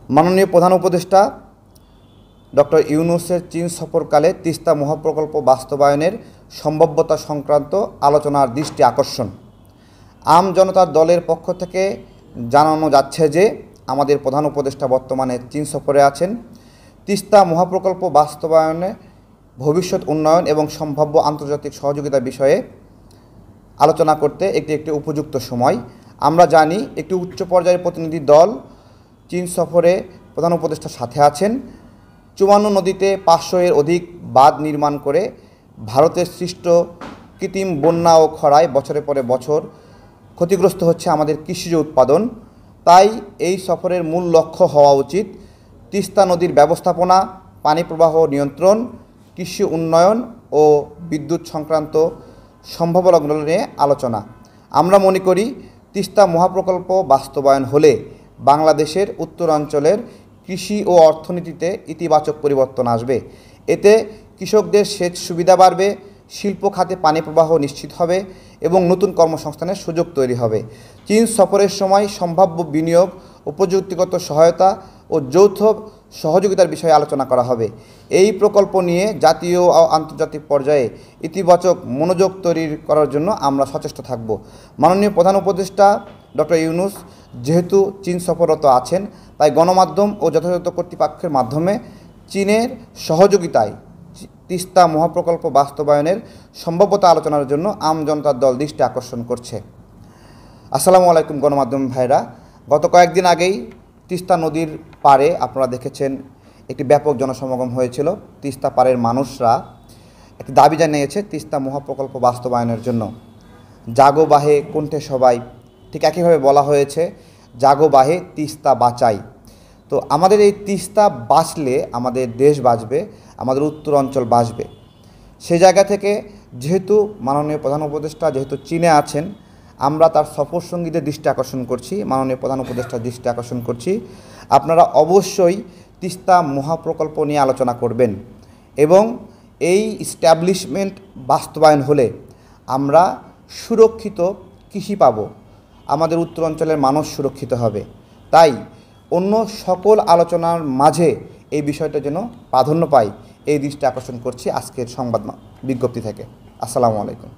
মাননীয় প্রধান উপদেষ্টা ডক্টর ইউনূসের চীন সফরকালে তিস্তা মহাপ্রকল্প বাস্তবায়নের সম্ভাব্যতা সংক্রান্ত আলোচনার দৃষ্টি আকর্ষণ। আম জনতার দলের পক্ষ থেকে জানানো যাচ্ছে যে আমাদের প্রধান উপদেষ্টা বর্তমানে চীন সফরে আছেন। তিস্তা মহাপ্রকল্প বাস্তবায়নে ভবিষ্যৎ উন্নয়ন এবং সম্ভাব্য আন্তর্জাতিক সহযোগিতা বিষয়ে আলোচনা করতে একটি উপযুক্ত সময়। আমরা জানি একটি উচ্চ পর্যায়ের প্রতিনিধি দল চীন সফরে প্রধান উপদেষ্টার সাথে আছেন। 54 নদীতে 500-এর অধিক বাঁধ নির্মাণ করে ভারতের সৃষ্ট কৃত্রিম বন্যা ও খরায় বছরের পরে বছর ক্ষতিগ্রস্ত হচ্ছে আমাদের কৃষিজ উৎপাদন। তাই এই সফরের মূল লক্ষ্য হওয়া উচিত তিস্তা নদীর ব্যবস্থাপনা, পানি প্রবাহ নিয়ন্ত্রণ, কৃষি উন্নয়ন ও বিদ্যুৎ সংক্রান্ত সম্ভাবনাগুলো নিয়ে আলোচনা। আমরা মনে করি তিস্তা মহাপ্রকল্প বাস্তবায়ন হলে বাংলাদেশের উত্তরাঞ্চলের কৃষি ও অর্থনীতিতে ইতিবাচক পরিবর্তন আসবে। এতে কৃষকদের সেচ সুবিধা বাড়বে, শিল্প খাতে পানি প্রবাহ নিশ্চিত হবে এবং নতুন কর্মসংস্থানের সুযোগ তৈরি হবে। চীন সফরের সময় সম্ভাব্য বিনিয়োগ ও প্রযুক্তিগত সহায়তা ও যৌথ সহযোগিতার বিষয়ে আলোচনা করা হবে। এই প্রকল্প নিয়ে জাতীয় ও আন্তর্জাতিক পর্যায়ে ইতিবাচক মনোযোগ তৈরি করার জন্য আমরা সচেষ্ট থাকব। মাননীয় প্রধান উপদেষ্টা ডক্টর ইউনূস যেহেতু চীন সফররত আছেন, তাই গণমাধ্যম ও যথাযথ কর্তৃপক্ষের মাধ্যমে চীনের সহযোগিতায় তিস্তা মহাপ্রকল্প বাস্তবায়নের সম্ভাব্যতা আলোচনার জন্য আম জনতার দল দৃষ্টি আকর্ষণ করছে। আসসালামু আলাইকুম গণমাধ্যম ভাইরা। গত কয়েকদিন আগেই তিস্তা নদীর পাড়ে আপনারা দেখেছেন একটি ব্যাপক জনসমাগম হয়েছিল। তিস্তা পাড়ের মানুষরা একটি দাবি জানিয়েছে তিস্তা মহাপ্রকল্প বাস্তবায়নের জন্য। জাগো বাহে কণ্ঠে সবাই, ঠিক একইভাবে বলা হয়েছে জাগো বাহে তিস্তা বাঁচাই। তো আমাদের এই তিস্তা বাঁচলে আমাদের দেশ বাঁচবে, আমাদের উত্তরাঞ্চল বাঁচবে। সে জায়গা থেকে যেহেতু মাননীয় প্রধান উপদেষ্টা যেহেতু চীনে আছেন, আমরা তার সফর সঙ্গীদের দৃষ্টি আকর্ষণ করছি, মাননীয় প্রধান উপদেষ্টার দৃষ্টি আকর্ষণ করছি, আপনারা অবশ্যই তিস্তা মহাপ্রকল্প নিয়ে আলোচনা করবেন এবং এই ইস্টাবলিশমেন্ট বাস্তবায়ন হলে আমরা সুরক্ষিত কৃষি পাব, আমাদের উত্তরাঞ্চলের মানুষ সুরক্ষিত হবে। তাই অন্য সকল আলোচনার মাঝে এই বিষয়টা যেন প্রাধান্য পায়, এই দৃষ্টি আকর্ষণ করছি আজকের সংবাদ বিজ্ঞপ্তি থেকে। আসসালামু আলাইকুম।